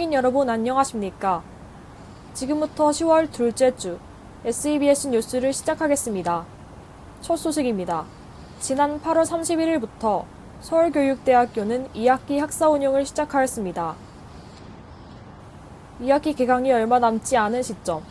시민 여러분 안녕하십니까? 지금부터 10월 둘째 주 SEBS 뉴스를 시작하겠습니다. 첫 소식입니다. 지난 8월 31일부터 서울교육대학교는 2학기 학사 운영을 시작하였습니다. 2학기 개강이 얼마 남지 않은 시점,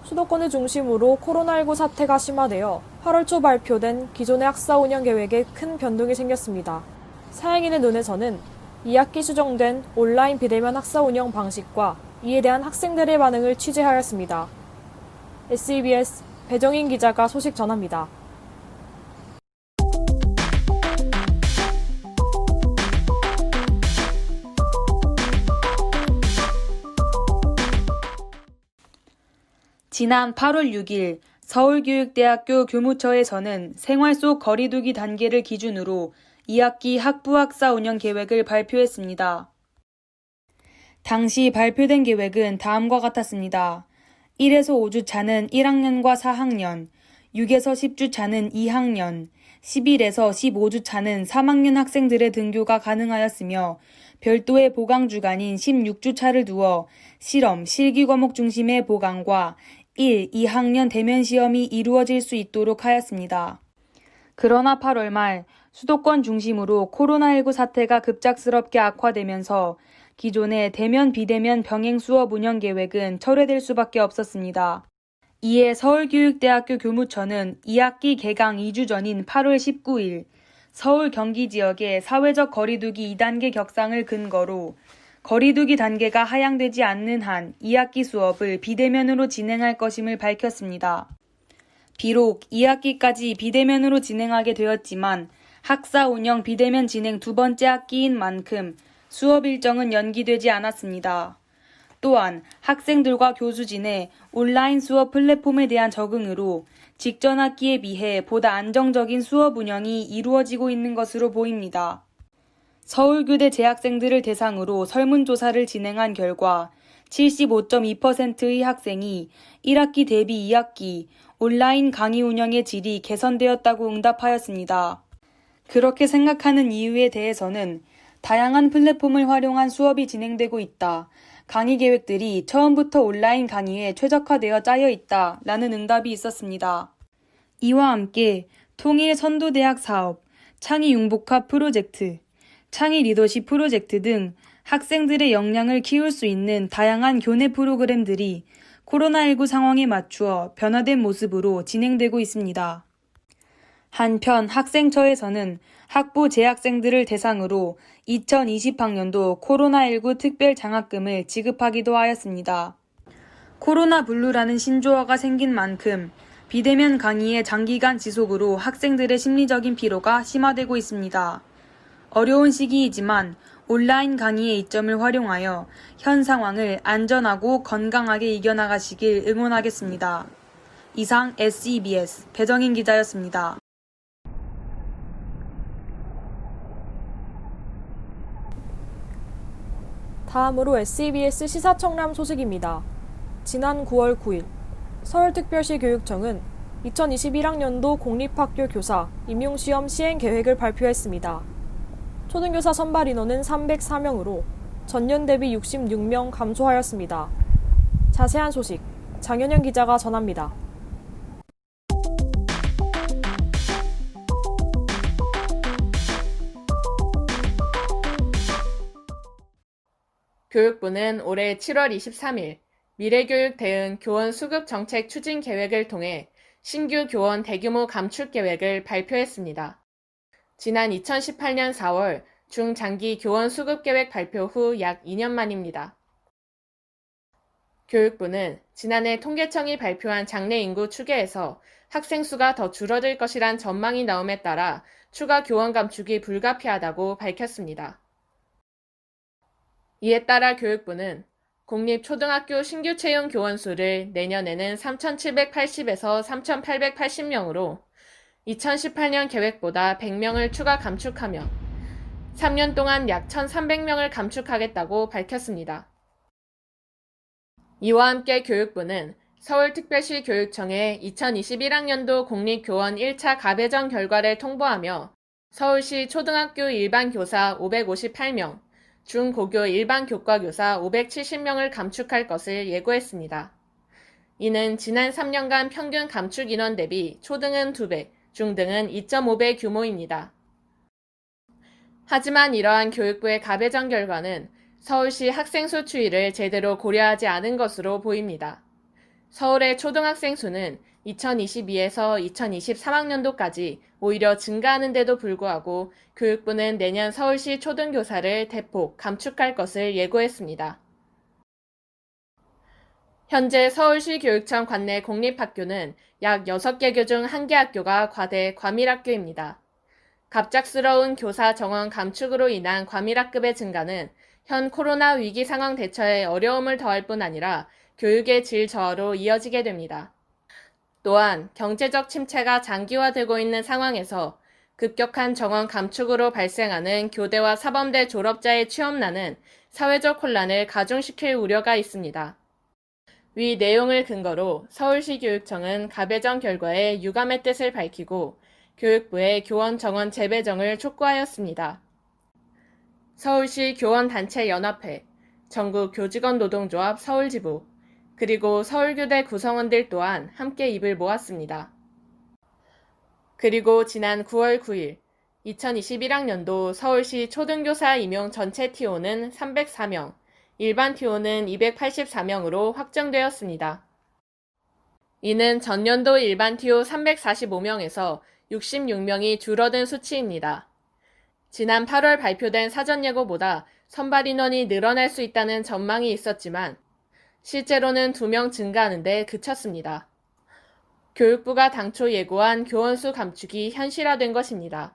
수도권을 중심으로 코로나19 사태가 심화되어 8월 초 발표된 기존의 학사 운영 계획에 큰 변동이 생겼습니다. 사양인의 눈에서는 2학기 수정된 온라인 비대면 학사 운영 방식과 이에 대한 학생들의 반응을 취재하였습니다. SEBS 배정인 기자가 소식 전합니다. 지난 8월 6일 서울교육대학교 교무처에서는 생활 속 거리두기 단계를 기준으로 2학기 학부학사 운영 계획을 발표했습니다. 당시 발표된 계획은 다음과 같았습니다. 1에서 5주 차는 1학년과 4학년, 6에서 10주 차는 2학년, 11에서 15주 차는 3학년 학생들의 등교가 가능하였으며 별도의 보강 주간인 16주 차를 두어 실험, 실기 과목 중심의 보강과 1, 2학년 대면 시험이 이루어질 수 있도록 하였습니다. 그러나 8월 말 수도권 중심으로 코로나19 사태가 급작스럽게 악화되면서 기존의 대면 비대면 병행 수업 운영 계획은 철회될 수밖에 없었습니다. 이에 서울교육대학교 교무처는 2학기 개강 2주 전인 8월 19일 서울 경기 지역의 사회적 거리두기 2단계 격상을 근거로 거리두기 단계가 하향되지 않는 한 2학기 수업을 비대면으로 진행할 것임을 밝혔습니다. 비록 2학기까지 비대면으로 진행하게 되었지만 학사 운영 비대면 진행 두 번째 학기인 만큼 수업 일정은 연기되지 않았습니다. 또한 학생들과 교수진의 온라인 수업 플랫폼에 대한 적응으로 직전 학기에 비해 보다 안정적인 수업 운영이 이루어지고 있는 것으로 보입니다. 서울교대 재학생들을 대상으로 설문조사를 진행한 결과 75.2%의 학생이 1학기 대비 2학기 온라인 강의 운영의 질이 개선되었다고 응답하였습니다. 그렇게 생각하는 이유에 대해서는 다양한 플랫폼을 활용한 수업이 진행되고 있다. 강의 계획들이 처음부터 온라인 강의에 최적화되어 짜여 있다. 라는 응답이 있었습니다. 이와 함께 통일 선도대학 사업, 창의 융복합 프로젝트, 창의 리더십 프로젝트 등 학생들의 역량을 키울 수 있는 다양한 교내 프로그램들이 코로나19 상황에 맞추어 변화된 모습으로 진행되고 있습니다. 한편 학생처에서는 학부 재학생들을 대상으로 2020학년도 코로나19 특별 장학금을 지급하기도 하였습니다. 코로나 블루라는 신조어가 생긴 만큼 비대면 강의의 장기간 지속으로 학생들의 심리적인 피로가 심화되고 있습니다. 어려운 시기이지만 온라인 강의의 이점을 활용하여 현 상황을 안전하고 건강하게 이겨나가시길 응원하겠습니다. 이상 SEBS 배정인 기자였습니다. 다음으로 SEBS 시사청람 소식입니다. 지난 9월 9일 서울특별시 교육청은 2021학년도 공립학교 교사 임용시험 시행 계획을 발표했습니다. 초등교사 선발 인원은 304명으로 전년 대비 66명 감소하였습니다. 자세한 소식 장현영 기자가 전합니다. 교육부는 올해 7월 23일 미래교육 대응 교원 수급 정책 추진 계획을 통해 신규 교원 대규모 감축 계획을 발표했습니다. 지난 2018년 4월 중장기 교원 수급 계획 발표 후 약 2년 만입니다. 교육부는 지난해 통계청이 발표한 장래 인구 추계에서 학생 수가 더 줄어들 것이란 전망이 나옴에 따라 추가 교원 감축이 불가피하다고 밝혔습니다. 이에 따라 교육부는 공립초등학교 신규 채용 교원 수를 내년에는 3,780에서 3,880명으로 2018년 계획보다 100명을 추가 감축하며 3년 동안 약 1,300명을 감축하겠다고 밝혔습니다. 이와 함께 교육부는 서울특별시 교육청에 2021학년도 공립교원 1차 가배정 결과를 통보하며 서울시 초등학교 일반 교사 558명, 중고교 일반 교과교사 570명을 감축할 것을 예고했습니다. 이는 지난 3년간 평균 감축 인원 대비 초등은 2배, 중등은 2.5배 규모입니다. 하지만 이러한 교육부의 가배정 결과는 서울시 학생 수 추이를 제대로 고려하지 않은 것으로 보입니다. 서울의 초등학생 수는 2022에서 2023학년도까지 오히려 증가하는데도 불구하고 교육부는 내년 서울시 초등교사를 대폭 감축할 것을 예고했습니다. 현재 서울시 교육청 관내 공립학교는 약 6개 교 중 1개 학교가 과대 과밀학교입니다. 갑작스러운 교사 정원 감축으로 인한 과밀학급의 증가는 현 코로나 위기 상황 대처에 어려움을 더할 뿐 아니라 교육의 질 저하로 이어지게 됩니다. 또한 경제적 침체가 장기화되고 있는 상황에서 급격한 정원 감축으로 발생하는 교대와 사범대 졸업자의 취업난은 사회적 혼란을 가중시킬 우려가 있습니다. 위 내용을 근거로 서울시 교육청은 가배정 결과에 유감의 뜻을 밝히고 교육부에 교원 정원 재배정을 촉구하였습니다. 서울시 교원단체연합회, 전국교직원노동조합 서울지부, 그리고 서울교대 구성원들 또한 함께 입을 모았습니다. 그리고 지난 9월 9일 2021학년도 서울시 초등교사 임용 전체 TO는 304명, 일반 TO는 284명으로 확정되었습니다. 이는 전년도 일반 TO 345명에서 66명이 줄어든 수치입니다. 지난 8월 발표된 사전예고보다 선발 인원이 늘어날 수 있다는 전망이 있었지만 실제로는 2명 증가하는 데 그쳤습니다. 교육부가 당초 예고한 교원수 감축이 현실화된 것입니다.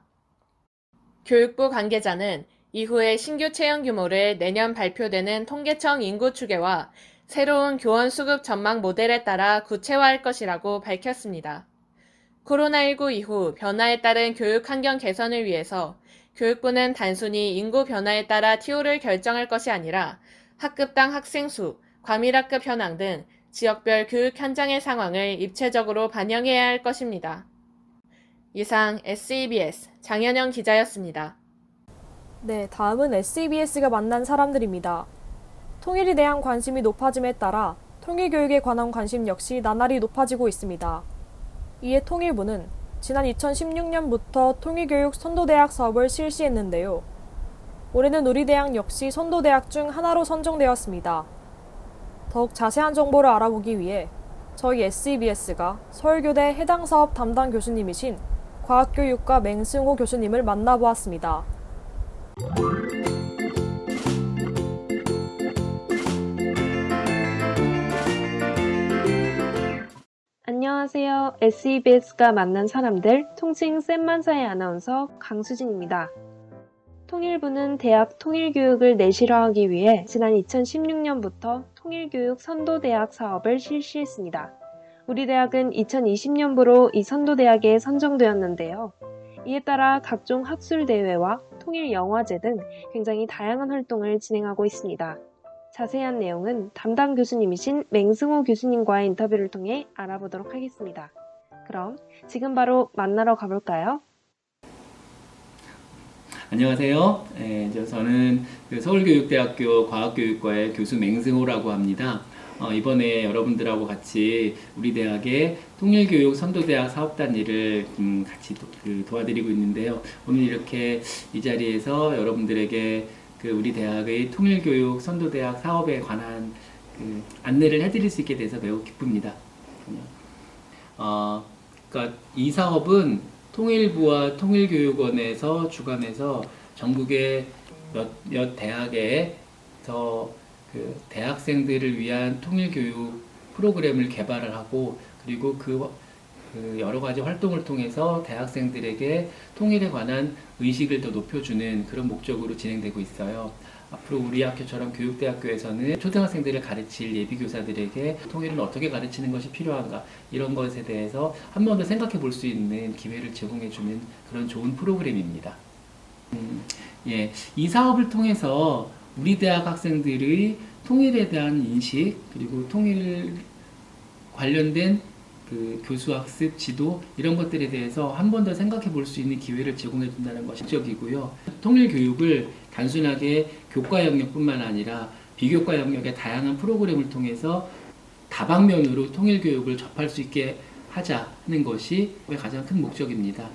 교육부 관계자는 이후에 신규 채용 규모를 내년 발표되는 통계청 인구 추계와 새로운 교원 수급 전망 모델에 따라 구체화할 것이라고 밝혔습니다. 코로나19 이후 변화에 따른 교육 환경 개선을 위해서 교육부는 단순히 인구 변화에 따라 TO를 결정할 것이 아니라 학급당 학생 수, 과밀학급 현황 등 지역별 교육 현장의 상황을 입체적으로 반영해야 할 것입니다. 이상 SEBS 장현영 기자였습니다. 네, 다음은 SEBS가 만난 사람들입니다. 통일에 대한 관심이 높아짐에 따라 통일교육에 관한 관심 역시 나날이 높아지고 있습니다. 이에 통일부는 지난 2016년부터 통일교육 선도대학 사업을 실시했는데요. 올해는 우리 대학 역시 선도대학 중 하나로 선정되었습니다. 더욱 자세한 정보를 알아보기 위해 저희 SEBS가 서울교대 해당 사업 담당 교수님이신 과학교육과 맹승호 교수님을 만나보았습니다. 안녕하세요. SEBS가 만난 사람들 통칭 쌤만사의 아나운서 강수진입니다. 통일부는 대학 통일교육을 내실화하기 위해 지난 2016년부터 통일교육 선도대학 사업을 실시했습니다. 우리 대학은 2020년부로 이 선도대학에 선정되었는데요. 이에 따라 각종 학술대회와 통일영화제 등 굉장히 다양한 활동을 진행하고 있습니다. 자세한 내용은 담당 교수님이신 맹승호 교수님과의 인터뷰를 통해 알아보도록 하겠습니다. 그럼 지금 바로 만나러 가볼까요? 안녕하세요. 저는 서울교육대학교 과학교육과의 교수 맹승호라고 합니다. 이번에 여러분들하고 같이 우리 대학의 통일교육 선도대학 사업단 일을 같이 도와드리고 있는데요. 오늘 이렇게 이 자리에서 여러분들에게 우리 대학의 통일교육 선도대학 사업에 관한 안내를 해드릴 수 있게 돼서 매우 기쁩니다. 그러니까 이 사업은 통일부와 통일교육원에서 주관해서 전국의 몇 대학에서 대학생들을 위한 통일교육 프로그램을 개발을 하고 그리고 그 여러 가지 활동을 통해서 대학생들에게 통일에 관한 의식을 더 높여주는 그런 목적으로 진행되고 있어요. 앞으로 우리 학교처럼 교육대학교에서는 초등학생들을 가르칠 예비교사들에게 통일을 어떻게 가르치는 것이 필요한가 이런 것에 대해서 한 번 더 생각해 볼 수 있는 기회를 제공해주는 그런 좋은 프로그램입니다. 이 사업을 통해서 우리 대학 학생들의 통일에 대한 인식 그리고 통일 관련된 그 교수학습, 지도 이런 것들에 대해서 한 번 더 생각해 볼 수 있는 기회를 제공해 준다는 것이 목적이고요. 통일교육을 단순하게 교과 영역뿐만 아니라 비교과 영역의 다양한 프로그램을 통해서 다방면으로 통일교육을 접할 수 있게 하자는 것이 가장 큰 목적입니다.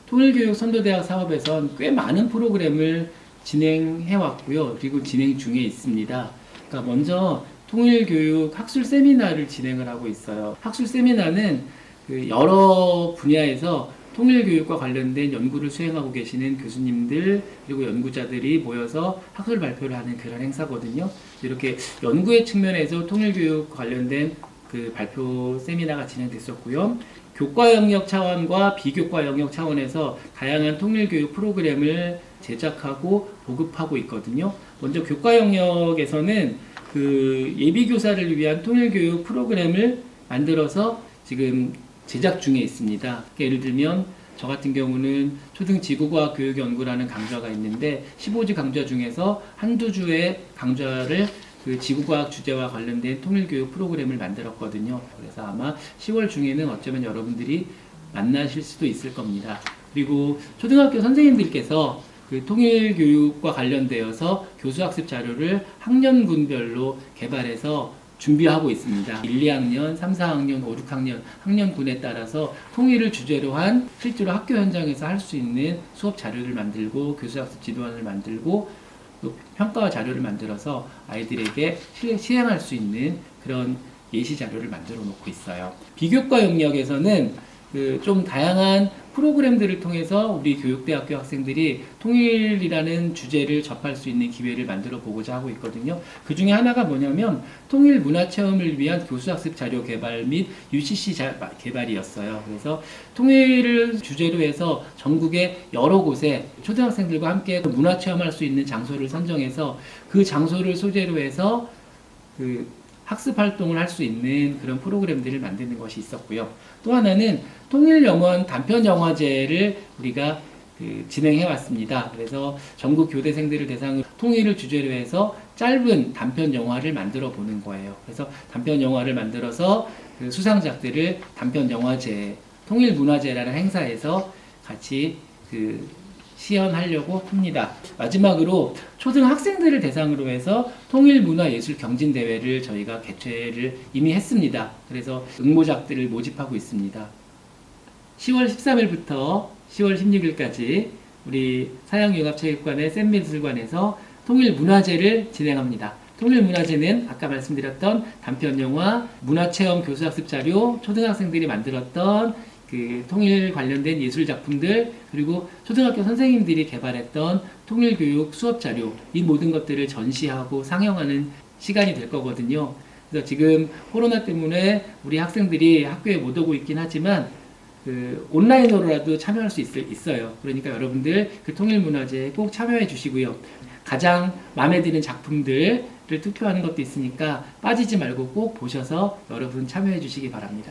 통일교육 선도대학 사업에선 꽤 많은 프로그램을 진행해 왔고요. 그리고 진행 중에 있습니다. 그러니까 먼저 통일교육 학술 세미나를 진행을 하고 있어요. 학술 세미나는 그 여러 분야에서 통일교육과 관련된 연구를 수행하고 계시는 교수님들 그리고 연구자들이 모여서 학술 발표를 하는 그런 행사거든요. 이렇게 연구의 측면에서 통일교육 관련된 그 발표 세미나가 진행됐었고요. 교과 영역 차원과 비교과 영역 차원에서 다양한 통일교육 프로그램을 제작하고 보급하고 있거든요. 먼저 교과 영역에서는 그 예비교사를 위한 통일교육 프로그램을 만들어서 지금 제작 중에 있습니다. 예를 들면 저 같은 경우는 초등지구과학 교육연구라는 강좌가 있는데 15주 강좌 중에서 한두 주의 강좌를 그 지구과학 주제와 관련된 통일교육 프로그램을 만들었거든요. 그래서 아마 10월 중에는 어쩌면 여러분들이 만나실 수도 있을 겁니다. 그리고 초등학교 선생님들께서 그 통일교육과 관련되어서 교수학습 자료를 학년군별로 개발해서 준비하고 있습니다. 1, 2학년, 3, 4학년, 5, 6학년 학년군에 따라서 통일을 주제로 한 실제로 학교 현장에서 할 수 있는 수업 자료를 만들고 교수학습 지도안을 만들고 또 평가와 자료를 만들어서 아이들에게 시행할 수 있는 그런 예시 자료를 만들어 놓고 있어요. 비교과 영역에서는 그 좀 다양한 프로그램들을 통해서 우리 교육대학교 학생들이 통일이라는 주제를 접할 수 있는 기회를 만들어 보고자 하고 있거든요. 그 중에 하나가 뭐냐면 통일 문화체험을 위한 교수학습 자료 개발 및 UCC 개발이었어요. 그래서 통일을 주제로 해서 전국의 여러 곳에 초등학생들과 함께 문화체험할 수 있는 장소를 선정해서 그 장소를 소재로 해서 그 학습 활동을 할 수 있는 그런 프로그램들을 만드는 것이 있었고요. 또 하나는 통일영원 단편영화제를 우리가 진행해 왔습니다. 그래서 전국 교대생들을 대상으로 통일을 주제로 해서 짧은 단편 영화를 만들어 보는 거예요. 그래서 단편 영화를 만들어서 그 수상작들을 단편 영화제, 통일문화제라는 행사에서 같이 시연하려고 합니다. 마지막으로 초등학생들을 대상으로 해서 통일문화예술경진대회를 저희가 개최를 이미 했습니다. 그래서 응모작들을 모집하고 있습니다. 10월 13일부터 10월 16일까지 우리 사양융합체육관의 샘미술관에서 통일문화제를 진행합니다. 통일문화제는 아까 말씀드렸던 단편영화, 문화체험 교수학습 자료, 초등학생들이 만들었던 그 통일 관련된 예술 작품들 그리고 초등학교 선생님들이 개발했던 통일교육 수업 자료 이 모든 것들을 전시하고 상영하는 시간이 될 거거든요. 그래서 지금 코로나 때문에 우리 학생들이 학교에 못 오고 있긴 하지만 온라인으로라도 참여할 수 있어요. 그러니까 여러분들 그 통일문화제에 꼭 참여해 주시고요. 가장 마음에 드는 작품들을 투표하는 것도 있으니까 빠지지 말고 꼭 보셔서 여러분 참여해 주시기 바랍니다.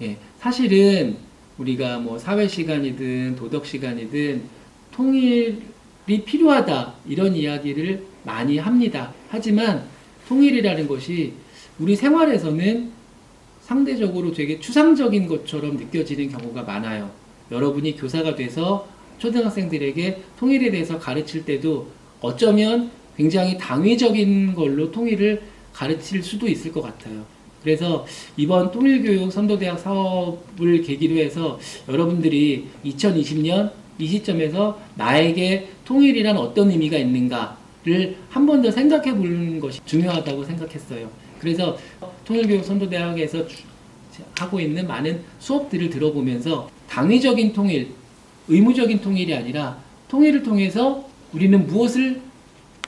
예, 사실은 우리가 뭐 사회 시간이든 도덕 시간이든 통일이 필요하다 이런 이야기를 많이 합니다. 하지만 통일이라는 것이 우리 생활에서는 상대적으로 되게 추상적인 것처럼 느껴지는 경우가 많아요. 여러분이 교사가 돼서 초등학생들에게 통일에 대해서 가르칠 때도 어쩌면 굉장히 당위적인 걸로 통일을 가르칠 수도 있을 것 같아요. 그래서 이번 통일교육 선도대학 사업을 계기로 해서 여러분들이 2020년 이 시점에서 나에게 통일이란 어떤 의미가 있는가를 한 번 더 생각해 보는 것이 중요하다고 생각했어요. 그래서 통일교육 선도대학에서 하고 있는 많은 수업들을 들어보면서 당위적인 통일, 의무적인 통일이 아니라 통일을 통해서 우리는 무엇을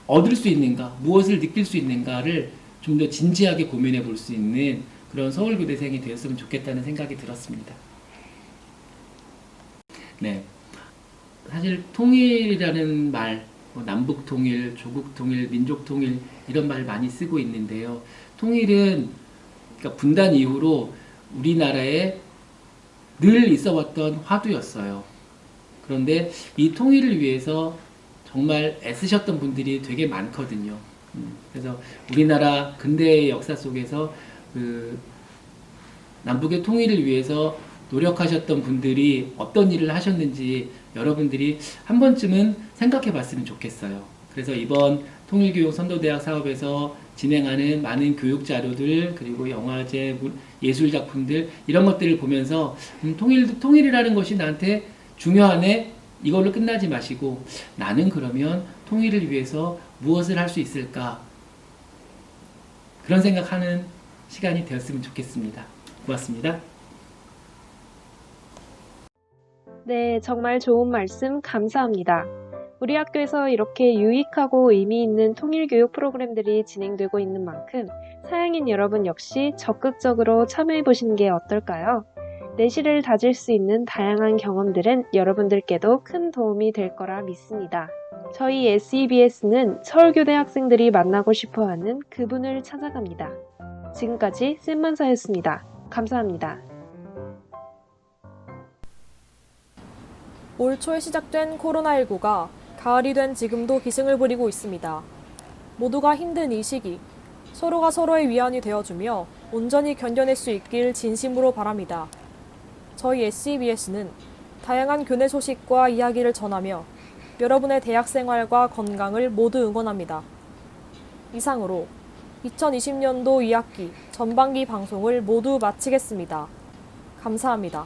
얻을 수 있는가, 무엇을 느낄 수 있는가를 좀 더 진지하게 고민해 볼 수 있는 그런 서울교대생이 되었으면 좋겠다는 생각이 들었습니다. 네. 사실 통일이라는 말, 남북통일, 조국통일, 민족통일 이런 말 많이 쓰고 있는데요. 통일은 그러니까 분단 이후로 우리나라에 늘 있어왔던 화두였어요. 그런데 이 통일을 위해서 정말 애쓰셨던 분들이 되게 많거든요. 그래서 우리나라 근대의 역사 속에서 남북의 통일을 위해서 노력하셨던 분들이 어떤 일을 하셨는지 여러분들이 한 번쯤은 생각해 봤으면 좋겠어요. 그래서 이번 통일교육 선도대학 사업에서 진행하는 많은 교육 자료들, 그리고 영화제, 예술 작품들, 이런 것들을 보면서 통일이라는 것이 나한테 중요하네? 이걸로 끝나지 마시고 나는 그러면 통일을 위해서 무엇을 할 수 있을까? 그런 생각하는 시간이 되었으면 좋겠습니다. 고맙습니다. 네, 정말 좋은 말씀 감사합니다. 우리 학교에서 이렇게 유익하고 의미 있는 통일교육 프로그램들이 진행되고 있는 만큼 사양인 여러분 역시 적극적으로 참여해 보시는 게 어떨까요? 내실을 다질 수 있는 다양한 경험들은 여러분들께도 큰 도움이 될 거라 믿습니다. 저희 SEBS는 서울교대 학생들이 만나고 싶어하는 그분을 찾아갑니다. 지금까지 쌤만사였습니다. 감사합니다. 올 초에 시작된 코로나19가 가을이 된 지금도 기승을 부리고 있습니다. 모두가 힘든 이 시기, 서로가 서로의 위안이 되어주며 온전히 견뎌낼 수 있길 진심으로 바랍니다. 저희 SEBS는 다양한 교내 소식과 이야기를 전하며 여러분의 대학 생활과 건강을 모두 응원합니다. 이상으로 2020년도 2학기 전반기 방송을 모두 마치겠습니다. 감사합니다.